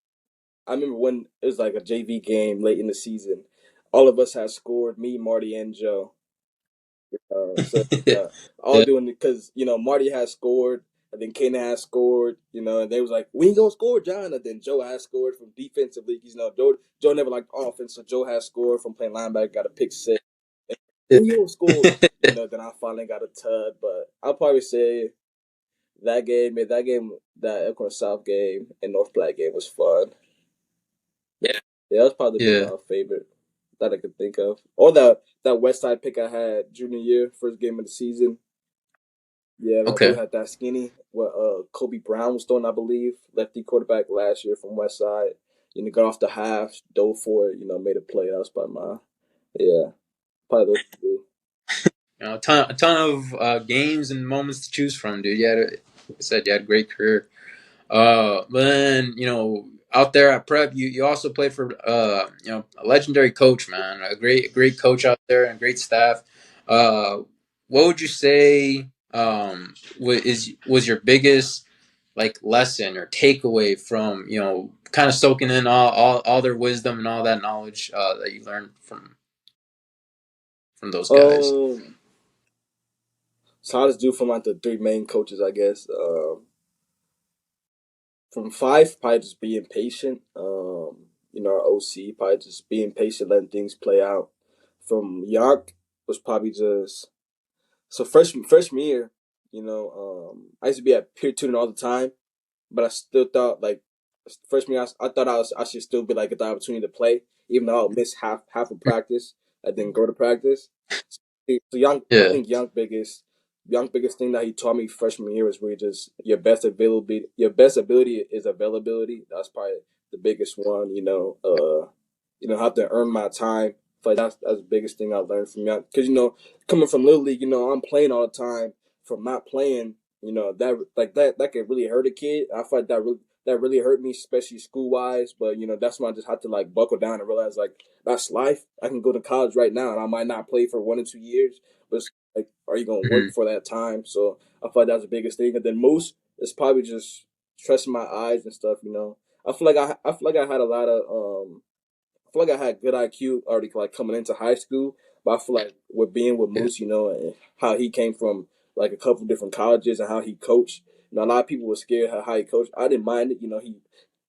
I remember when it was like a JV game late in the season. All of us had scored, me, Marty, and Joe. So all Yeah. doing it because Marty had scored, and then Cayden had scored. And they was like, "We ain't gonna score, John." And then Joe had scored from defensively. Joe never liked offense, so Joe had scored from playing linebacker, got a pick six. When you don't score, then I finally got a tud. But I'll probably say that Elkhorn South game and North Platte game was fun. Yeah. Yeah, that was probably be Yeah. my favorite. that I could think of. Or that West Side pick I had junior year, first game of the season. Yeah, that dude Okay. had that skinny. What Kobe Brown was throwing, I believe, lefty quarterback last year from West Side. Got off the half, dove for it. Made a play. That was probably probably those three. A ton of games and moments to choose from, dude. Like I said, you had a great career. But then, out there at Prep, you also played for a legendary coach, man, a great coach out there and great staff. What would you say was your biggest like lesson or takeaway from kind of soaking in all their wisdom and all that knowledge that you learned from those guys? So I'll just do from like the three main coaches, I guess. From Five, probably just being patient. Our OC, probably just being patient, letting things play out. From Yark was probably just so freshman year. I used to be at peer tutoring all the time, but I still thought like freshman year, I thought I should still be like get the opportunity to play, even though I'll miss half of practice. I didn't go to practice. So I Yeah. think Young biggest thing that he taught me freshman year was really just your best availability. Your best ability is availability. That's probably the biggest one. Have to earn my time. Like that's the biggest thing I learned from Young. Because coming from Little League, I'm playing all the time. From not playing, that could really hurt a kid. I feel like that really hurt me, especially school wise. But that's when I just had to like buckle down and realize like that's life. I can go to college right now and I might not play for 1 or 2 years, but it's like, are you gonna work Mhm. for that time? So I feel like that's the biggest thing. And then Moose is probably just trusting my eyes and stuff. I feel like I had a lot of I feel like I had good IQ already like coming into high school, but I feel like with being with Yeah. Moose, and how he came from like a couple different colleges and how he coached. A lot of people were scared how he coached. I didn't mind it.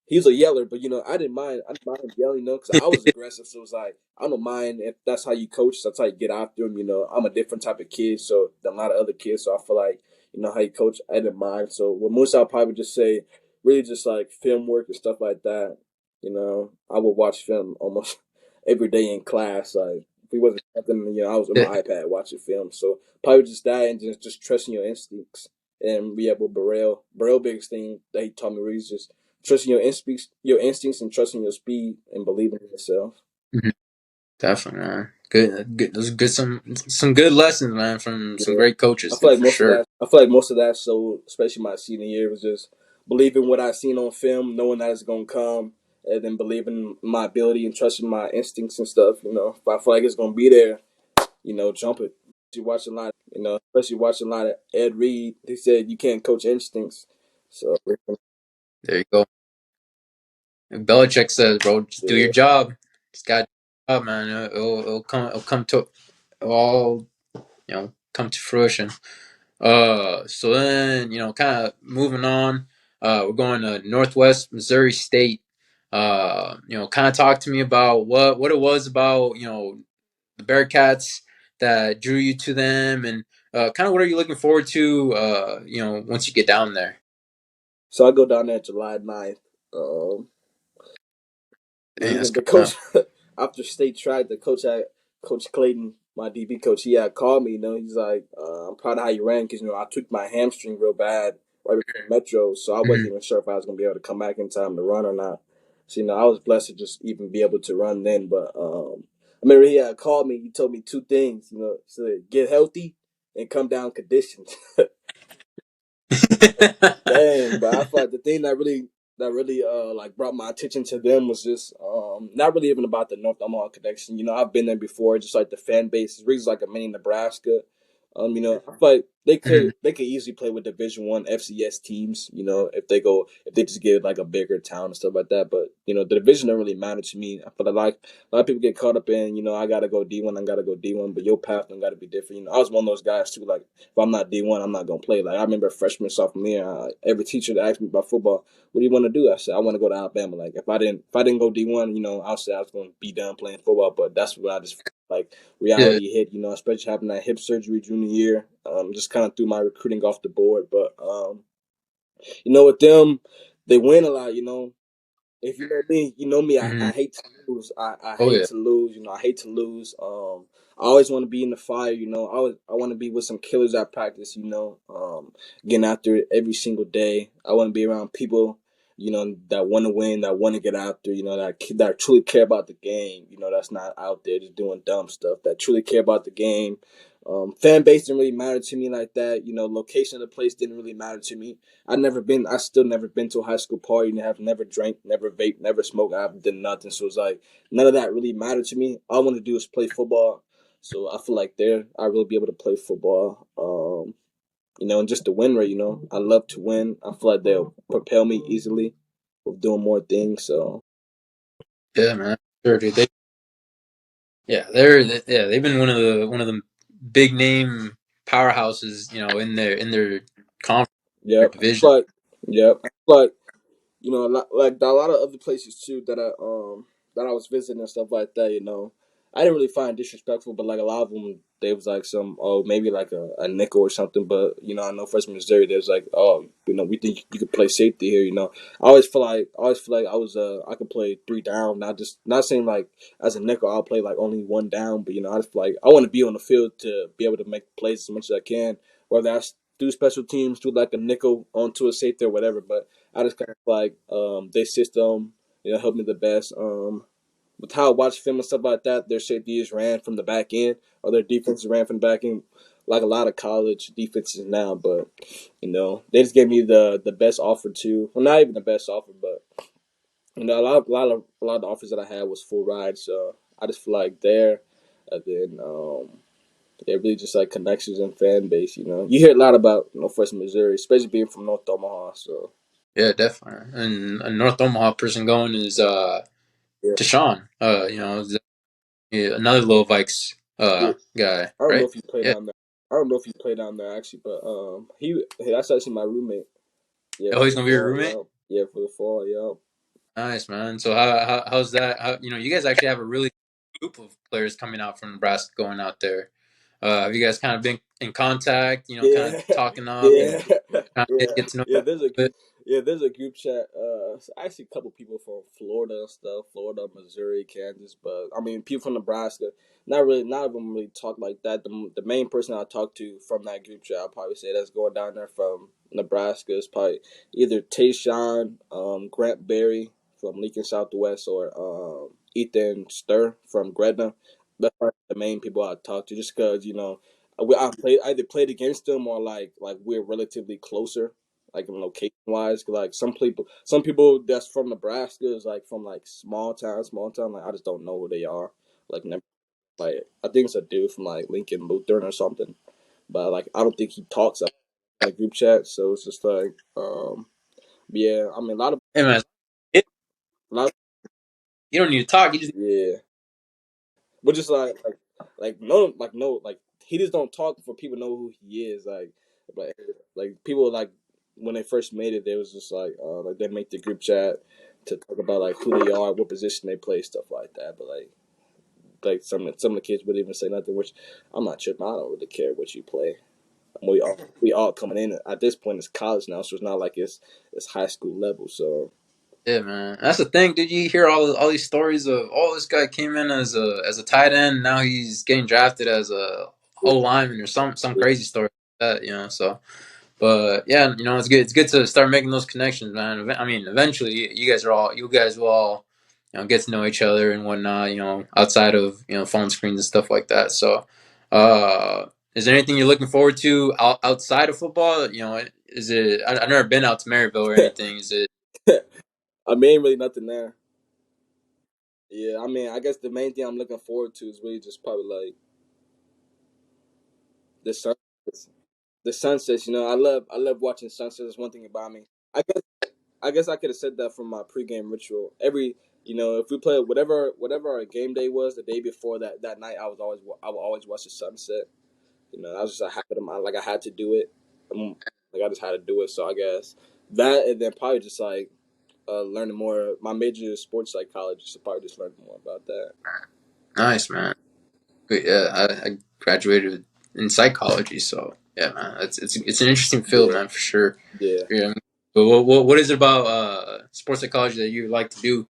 He's a yeller, but I didn't mind. I didn't mind him yelling, because I was aggressive. So it's like I don't mind if that's how you coach. That's how you get after him. I'm a different type of kid, so than a lot of other kids. So I feel like how you coach, I didn't mind. So with Moose, I'll probably just say really just like film work and stuff like that. I would watch film almost every day in class. Like if he wasn't something, I was on Yeah. my iPad watching film. So probably just that and just trusting your instincts. And we have with Burrell biggest thing that he taught me really is just trusting your instincts and trusting your speed and believing in yourself. Mhm. Definitely, man. Good. Those are good. Some good lessons, man, from some Yeah. great I coaches, feel dude, like for most of sure. that. I feel like most of that. So especially my senior year was just believing what I seen on film, knowing that it's gonna come, and then believing my ability and trusting my instincts and stuff. If I feel like it's gonna be there, jump it. You watch a lot, especially watching a lot of Ed Reed. He said you can't coach instincts. So There you go. Belichick says, bro, just do your yeah, job. Just got to job, man. It'll come to all come to fruition. So then kind of moving on. We're going to Northwest Missouri State. Kind of talk to me about what it was about the Bearcats that drew you to them, and kind of what are you looking forward to once you get down there. so I go down there July 9th. Um, Dang, that's the coming coach up. after state track, the coach had Coach Clayton, my DB coach. He had called me. He's like, "I'm proud of how you ran because I took my hamstring real bad right before Metro, so I wasn't Mhm. even sure if I was gonna be able to come back in time to run or not. So I was blessed to just even be able to run then. But I remember he had called me. He told me two things. He said get healthy and come down conditioned. Dang, but I feel like the thing that really like brought my attention to them was just not really even about the North Omaha connection. I've been there before, just like the fan base is really like a mini Nebraska. I feel like they could Mhm. they could easily play with Division 1 FCS teams, if they just get like a bigger town and stuff like that. But the division don't really matter to me. I feel like a lot of people get caught up in, I gotta go D1, I gotta go D1, but your path don't gotta be different. I was one of those guys too, like if I'm not D1, I'm not gonna play. Like I remember freshman, sophomore year, every teacher that asked me about football, what do you want to do? I said I want to go to Alabama. Like if I didn't go D1, I'll say I was gonna be done playing football. But that's when I just like Yeah. reality hit. Especially having that hip surgery junior year, just kind of threw my recruiting off the board. But with them, they win a lot. if you know me, you know me. Hmm. I hate to lose. I Oh hate yeah. to lose. You know, I hate to lose. I always want to be in the fire. You know, I want to be with some killers at practice. You know, getting after it every single day. I want to be around people. You know, that want to win, that want to get after. You know, that truly care about the game. You know, that's not out there just doing dumb stuff. That truly care about the game. Fan base didn't really matter to me like that. You know, location of the place didn't really matter to me. I still never been to a high school party and have never drank, never vaped, never smoked. I've done nothing. So it's like, none of that really mattered to me. All I want to do is play football. So I feel like there, I really be able to play football. You know, and just the win rate, you know, I love to win. I feel like they'll propel me easily with doing more things. So Yeah, man. Sure, dude. They've been one of the big name powerhouses, in their conference, their yep, division. but yep, but you know, like a lot of other places too that I was visiting and stuff like that. You know, I didn't really find disrespectful, but like a lot of them, they was like maybe like a nickel or something. But you know, I know first Missouri, there's like you know, we think you could play safety here. You know, I always feel like I could play three down, not saying like as a nickel I'll play like only one down, but you know, I just feel like I want to be on the field to be able to make plays as much as I can, whether that's through special teams, through like a nickel onto a safety or whatever. But I just kind of like their system, you know, helped me the best. With how I watch film and stuff like that, their safeties ran from the back end, or their defenses ran from the back end, like a lot of college defenses now. But you know, they just gave me the best offer too. Well, not even the best offer, but you know, a lot of the offers that I had was full rides. So I just feel like there, and then yeah, really just like connections and fan base. You know, you hear a lot about First Missouri, especially being from North Omaha. So Yeah, definitely. And a North Omaha person going is yeah, Tashawn. Another Lil Vikes yeah. guy, I don't know right? if you play Yeah. down there. I don't know if you play down there actually, but that's actually my roommate. Yeah, Oh, for he's the gonna be your fall, roommate. yeah. Yeah, for the fall, yeah. Nice, man. So how's that? You guys actually have a really good group of players coming out from Nebraska going out there. Have you guys kind of been in contact? Kind of Yeah, talking up and yeah, kind of yeah, get to know yeah. There's a each other? there's a group chat. Actually, a couple people from Florida and stuff, Florida, Missouri, Kansas. But I mean, people from Nebraska. Not really. None of them really talk like that. The main person I talk to from that group chat, I'll probably say that's going down there from Nebraska is probably either Tayshawn, Grant Berry from Lincoln Southwest, or Ethan Stir from Gretna. That's probably the main people I talk to, just because I either played against them or like we're relatively closer, like in location wise. Like some people that's from Nebraska is like from like small town. Like I just don't know who they are. Like never, like I think it's a dude from like Lincoln Lutheran or something. But like I don't think he talks up in a group chat. So it's just like yeah. I mean Hey man, a lot of, you don't need to talk. You just yeah. But just like he just don't talk for people to know who he is. Like people like when they first made it, they was just like they make the group chat to talk about like who they are, what position they play, stuff like that. But like some of the kids wouldn't even say nothing, which I'm not tripping. I don't really care what you play. We all coming in at this point. It's college now, so it's not like it's high school level. So yeah, man. That's the thing, dude. You hear all these stories of this guy came in as a tight end, now he's getting drafted as a yeah, O lineman or some yeah, crazy story like that, So, but yeah, it's good. It's good to start making those connections, man. I mean, eventually, you guys will all, get to know each other and whatnot. Outside of phone screens and stuff like that. So, uh, is there anything you're looking forward to outside of football? Is it? I've never been out to Maryville or anything. Is it? I mean, ain't really nothing there. Yeah, I mean, I guess the main thing I'm looking forward to is really just probably like the sunsets. The sunsets, you know, I love watching sunsets. That's one thing about me. I guess I could have said that from my pregame ritual. If we play whatever our game day was the day before that night, I would always watch the sunset. You know, I was just a habit of mine. Like I had to do it. Like I just had to do it. So I guess that, and then probably just like learning more. My major is sports psychology, so probably just learning more about that. Nice, man. But yeah, I graduated in psychology, so yeah, man, it's an interesting field, Yeah, man, for sure. yeah. Yeah. But what is it about sports psychology that you like to do?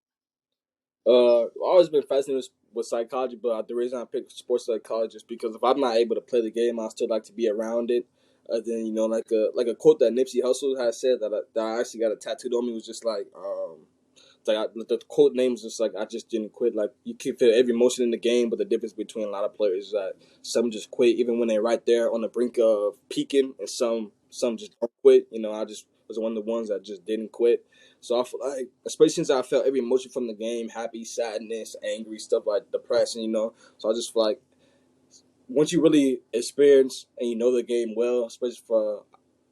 I've always been fascinated with psychology, but the reason I picked sports psychology is because if I'm not able to play the game, I still like to be around it. Then like a quote that Nipsey Hussle has said that I actually got a tattooed on me was just like the quote name is just like I just didn't quit. Like you can feel every emotion in the game, but the difference between a lot of players is that some just quit even when they're right there on the brink of peaking, and some just don't quit. I just was one of the ones that just didn't quit. So I feel like, especially since I felt every emotion from the game, happy, sadness, angry, stuff like depression. So I just feel like once you really experience and you know the game well, especially for,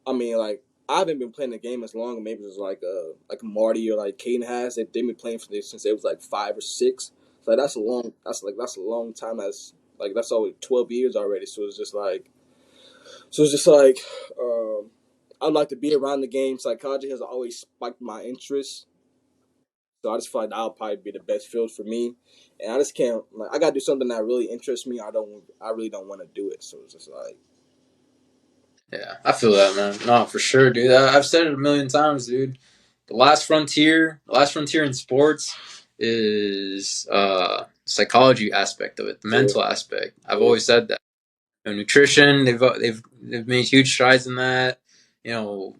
I mean, like I haven't been playing the game as long. Maybe it was like Marty or like Cayden has. They've been playing for this since they was like 5 or 6. So that's a long. That's a long time. That's always 12 years already. So it's just like I'd like to be around the game. Psychology has always spiked my interest. So I just feel like that'll probably be the best field for me. And I just can't, like, I gotta do something that really interests me. I really don't want to do it. So it's just like, Yeah, I feel that, man. No, for sure, dude. I've said it a million times, dude. The last frontier in sports is psychology aspect of it, the yeah, mental aspect. I've yeah. always said that. Nutrition, they've made huge strides in that.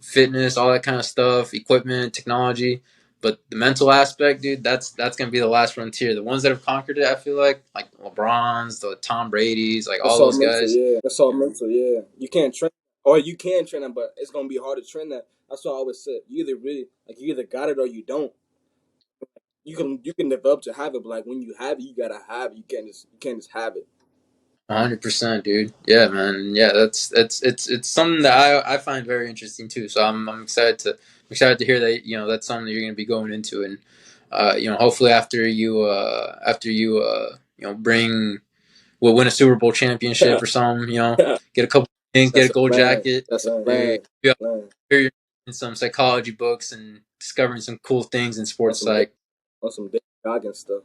Fitness, all that kind of stuff, equipment, technology. But the mental aspect, dude, that's gonna be the last frontier. The ones that have conquered it, I feel like LeBrons, the Tom Brady's, like all That's all those mental, guys. yeah. That's all mental, yeah. You can't train, or you can train that, but it's gonna be hard to train that. That's what I always said. You either got it or you don't. You can develop to have it, but like when you have it, you gotta have it. You can't just have it. 100%, dude. Yeah, man. Yeah, it's something that I find very interesting too. So I'm excited to hear that that's something that you're going to be going into, and hopefully after you bring will win a Super Bowl championship or something. Get a couple things, get That's a a gold plan. jacket. That's a You're, plan. you're Plan. you're in some psychology books and discovering some cool things in On sports some psych. on some David Goggins stuff.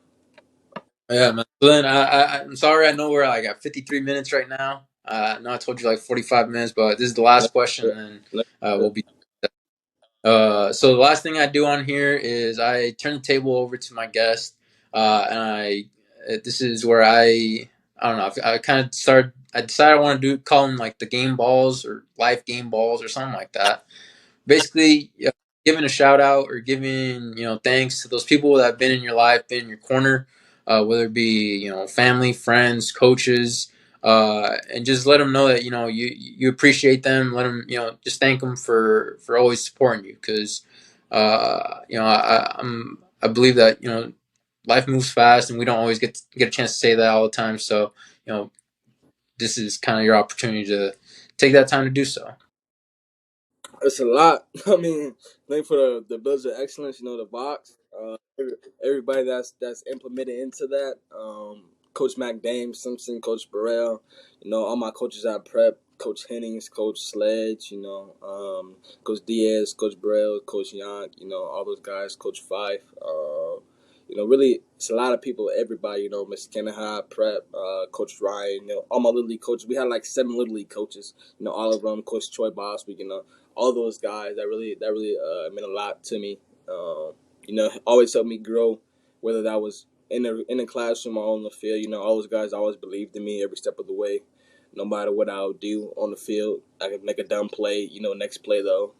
Yeah, man. So then I'm sorry. I know we're like at 53 minutes right now. No, I told you like 45 minutes, but this is the No, last question, and then no, we'll be. So the last thing I do on here is I turn the table over to my guest, and this is where I don't know. I kind of started. I decided I want to call them like the game balls or life game balls or something like that. Basically, giving a shout out or giving thanks to those people that have been in your life, been in your corner, whether it be family, friends, coaches, and just let them know that you appreciate them. Let them just thank them for always supporting you, because I believe that life moves fast and we don't always get a chance to say that all the time. So this is kind of your opportunity to take that time to do so. It's a lot. I mean, thank for the Bills of Excellence. The box. Everybody that's implemented into that. Coach McDame, Simpson, Coach Burrell. All my coaches at Prep. Coach Hennings, Coach Sledge. Coach Diaz, Coach Burrell, Coach Young. All those guys. Coach Fife. Really, it's a lot of people. Everybody. Miss Kenneha, Prep, Coach Ryan. All my Little League coaches. We had like 7 Little League coaches. All of them. Coach Troy Boswick. All those guys that really meant a lot to me. Always helped me grow, whether that was in the classroom or on the field. All those guys always believed in me every step of the way. No matter what I would do on the field, I could make a dumb play. Next play though,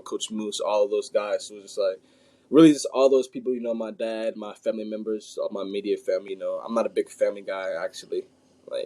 Coach Moose, all of those guys. So it was just like really just all those people. My dad, my family members, all my immediate family. I'm not a big family guy actually.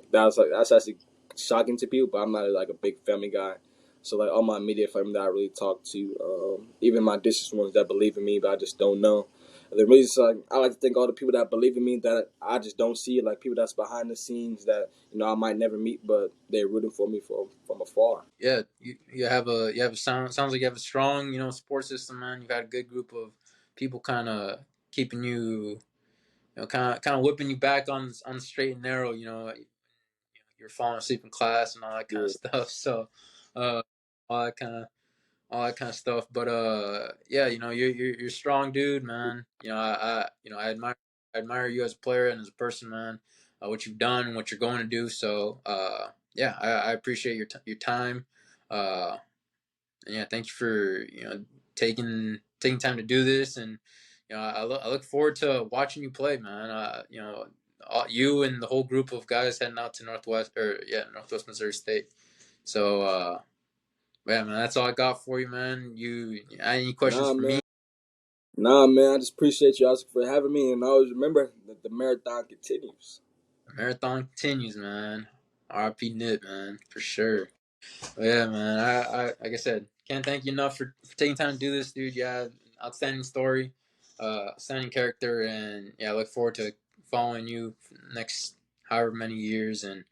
That's actually shocking to people, but I'm not like a big family guy. So like all my immediate family that I really talk to, even my distant ones that believe in me, but I just don't know. And then really, just, like I like to thank all the people that believe in me that I just don't see, like people that's behind the scenes that I might never meet, but they're rooting for me from afar. Yeah, you have a sounds like you have a strong support system, man. You got a good group of people kind of keeping you, kind of whipping you back on the straight and narrow. You're falling asleep in class and all that kind of Yeah, stuff. So uh all that kind of all that kind of stuff. But yeah, you're a strong dude, man. I admire you as a player and as a person, man. What you've done and what you're going to do. So yeah, I appreciate your time. Uh, and yeah, thank you for taking time to do this, and I look forward to watching you play, man. You and the whole group of guys heading out to Northwest Missouri State. So yeah, man, that's all I got for you, man. You any questions for me? Nah, man, I just appreciate you for having me, and always remember that the marathon continues. The marathon continues, man. RP Nip, man, for sure. But yeah, man, I like I said, can't thank you enough for taking time to do this, dude. Yeah, outstanding story, outstanding character, and yeah, I look forward to following you for the next however many years. And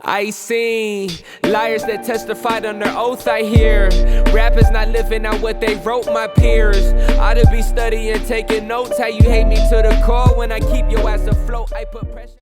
I seen liars that testified under oath, I hear rappers not living out what they wrote, my peers ought to be studying, taking notes. How you hate me to the core when I keep your ass afloat. I put pressure.